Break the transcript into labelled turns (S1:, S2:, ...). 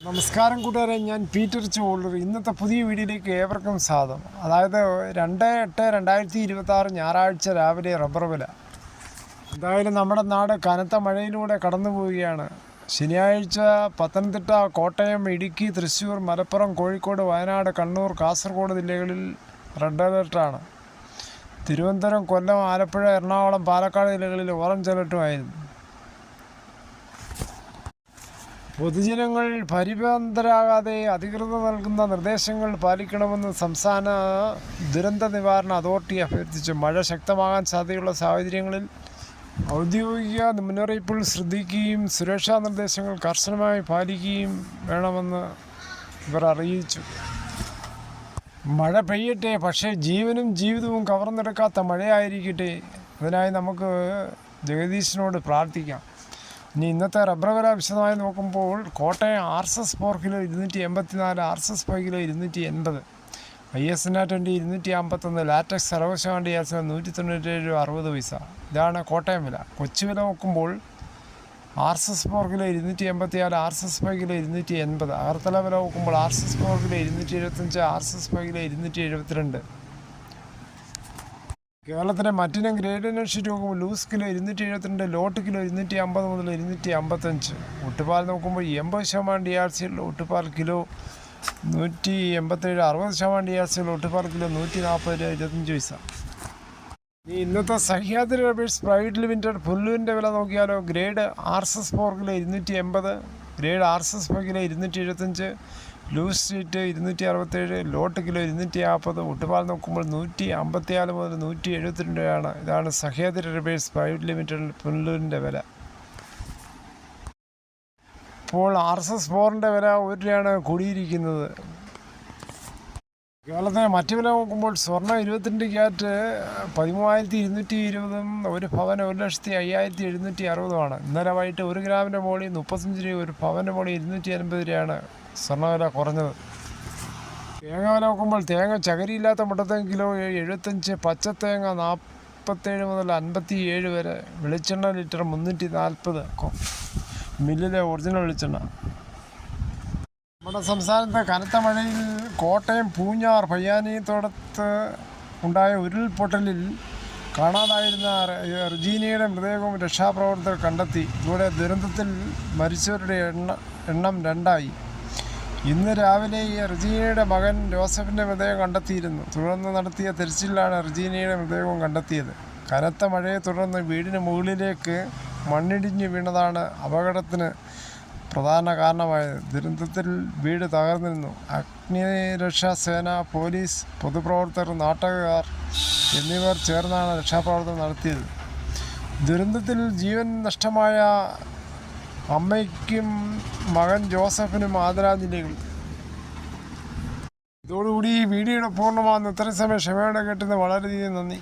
S1: നമസ്കാരം കൂട്ടുകാരെ, ഞാൻ പീറ്റർ ചോളർ. ഇന്നത്തെ പുതിയ വീഡിയോയിലേക്ക് ഏവർക്കും സ്വാഗതം. അതായത് 2/8/2026 ഞായറാഴ്ച രാവിലെ റബ്ബർ വില. എന്തായാലും നമ്മുടെ നാട് കനത്ത മഴയിലൂടെ കടന്നു പോവുകയാണ്. ശനിയാഴ്ച പത്തനംതിട്ട, കോട്ടയം, ഇടുക്കി, തൃശ്ശൂർ, മലപ്പുറം, കോഴിക്കോട്, വയനാട്, കണ്ണൂർ, കാസർഗോഡ് ജില്ലകളിൽ റെഡ് അലർട്ടാണ്. തിരുവനന്തപുരം, കൊല്ലം, ആലപ്പുഴ, എറണാകുളം, പാലക്കാട് ജില്ലകളിൽ ഓറഞ്ച് അലർട്ടുമായിരുന്നു. പൊതുജനങ്ങൾ പരിഭ്രാന്തരാകാതെ അധികൃതർ നൽകുന്ന നിർദ്ദേശങ്ങൾ പാലിക്കണമെന്ന് സംസ്ഥാന ദുരന്ത നിവാരണ അതോറിറ്റി അഭ്യർത്ഥിച്ചു. മഴ ശക്തമാകാൻ സാധ്യതയുള്ള സാഹചര്യങ്ങളിൽ ഔദ്യോഗിക മുന്നറിയിപ്പുകൾ ശ്രദ്ധിക്കുകയും സുരക്ഷാ നിർദ്ദേശങ്ങൾ കർശനമായി പാലിക്കുകയും വേണമെന്ന് ഇവർ അറിയിച്ചു. മഴ പെയ്യട്ടെ, പക്ഷേ ജീവനും ജീവിതവും കവർന്നെടുക്കാത്ത മഴയായിരിക്കട്ടെ. അതിനായി നമുക്ക് ജഗദീശനോട് പ്രാർത്ഥിക്കാം. ഇനി ഇന്നത്തെ റബ്ബർ വില വിശദമായി നോക്കുമ്പോൾ Kottayam RSS 4 kilo 284, RSS 5 kilo 280, ISNA20 251, latex 60% 197 പൈസ. ഇതാണ് കോട്ടയം വില. കൊച്ചി വില നോക്കുമ്പോൾ RSS 4 kilo 284, RSS 5 kilo 280. Agartala വില നോക്കുമ്പോൾ RSS 4 കിലോ 275, RSS 5 കിലോ 272. കേരളത്തിലെ മറ്റിനം ഗ്രേഡ് ഷീറ്റ് നോക്കുമ്പോൾ ലൂസ് കിലോ 272, ലോട്ട് കിലോ 250 മുതൽ 255. ഒട്ടുപാൽ നോക്കുമ്പോൾ 80% DRC ഉള്ള ഒട്ടുപാൽ കിലോ 187, 60% DRC ഉള്ള ഒട്ടുപാൽ കിലോ 140 രൂപ 25 പൈസ. ഇന്നത്തെ സഹ്യാദ്രി റബ്ബേഴ്സ് പ്രൈവറ്റ് ലിമിറ്റഡ് പുല്ലുവിൻ്റെ വില നോക്കിയാലോ. Grade RSS 4 kilo 280, grade RSS 5 kilo 275, loose sheet 267, lot kilo 250. ഒട്ടുപാൽ നോക്കുമ്പോൾ 154 മുതൽ 172 രൂപയാണ്. ഇതാണ് സഹ്യാദ്രി റബ്ബേഴ്സ് പ്രൈവറ്റ് ലിമിറ്റഡ് പുല്ലൂരിൻ്റെ വില. ഇപ്പോൾ RSS 4ൻ്റെ വില 1 രൂപയാണ് കൂടിയിരിക്കുന്നത്. കേരളത്തിലെ മറ്റു വില നോക്കുമ്പോൾ സ്വർണ്ണം 22 ക്യാരറ്റ് 13,220, ഒരു പവന് 1,05,760. ഇന്നലെ വൈകിട്ട് 1 ഗ്രാമിൻ്റെ മുകളിൽ 35 രൂപ, ഒരു പവൻ്റെ മുകളിൽ 280 രൂപയാണ് സ്വർണ്ണവില കുറഞ്ഞത്. തേങ്ങ വില നോക്കുമ്പോൾ തേങ്ങ ചകരിയില്ലാത്ത മുട്ടത്തേങ്ങ കിലോ 75, പച്ചത്തേങ്ങ 47 മുതൽ 57 വരെ. വെളിച്ചെണ്ണ ലിറ്റർ 340, മില്ലിലെ ഒറിജിനൽ വെളിച്ചെണ്ണ. നമ്മുടെ സംസ്ഥാനത്ത് കനത്ത മഴയിൽ കോട്ടയം പൂഞ്ഞാർ പയ്യാനിത്തോടത്ത് ഉണ്ടായ ഉരുൾപൊട്ടലിൽ കാണാതായിരുന്ന റജീനയുടെ മൃതദേഹവും രക്ഷാപ്രവർത്തകർ കണ്ടെത്തി. ഇതോടെ ദുരന്തത്തിൽ മരിച്ചവരുടെ എണ്ണം 2ആയി. ഇന്ന് രാവിലെ റജീനയുടെ മകൻ ജോസഫിൻ്റെ മൃതദേഹം കണ്ടെത്തിയിരുന്നു. തുടർന്ന് നടത്തിയ തെരച്ചിലാണ് റജീനയുടെ മൃതദേഹവും കണ്ടെത്തിയത്. കനത്ത മഴയെ തുടർന്ന് വീടിന് മുകളിലേക്ക് മണ്ണിടിഞ്ഞു വീണതാണ് അപകടത്തിന് പ്രധാന കാരണമായത്. ദുരന്തത്തിൽ വീട് തകർന്നിരുന്നു. അഗ്നിരക്ഷാസേന, പോലീസ്, പൊതുപ്രവർത്തകർ, നാട്ടുകാർ എന്നിവർ ചേർന്നാണ് രക്ഷാപ്രവർത്തനം നടത്തിയത്. ദുരന്തത്തിൽ ജീവൻ നഷ്ടമായ അമ്മയ്ക്കും മകൻ ജോസഫിനും ആദരാഞ്ജലികൾ. ഇതോടുകൂടി ഈ വീഡിയോയുടെ പൂർണ്ണമാകുന്നു. ഇത്രയും സമയം ക്ഷമയോടെ കേട്ടത് വളരെയധികം നന്ദി.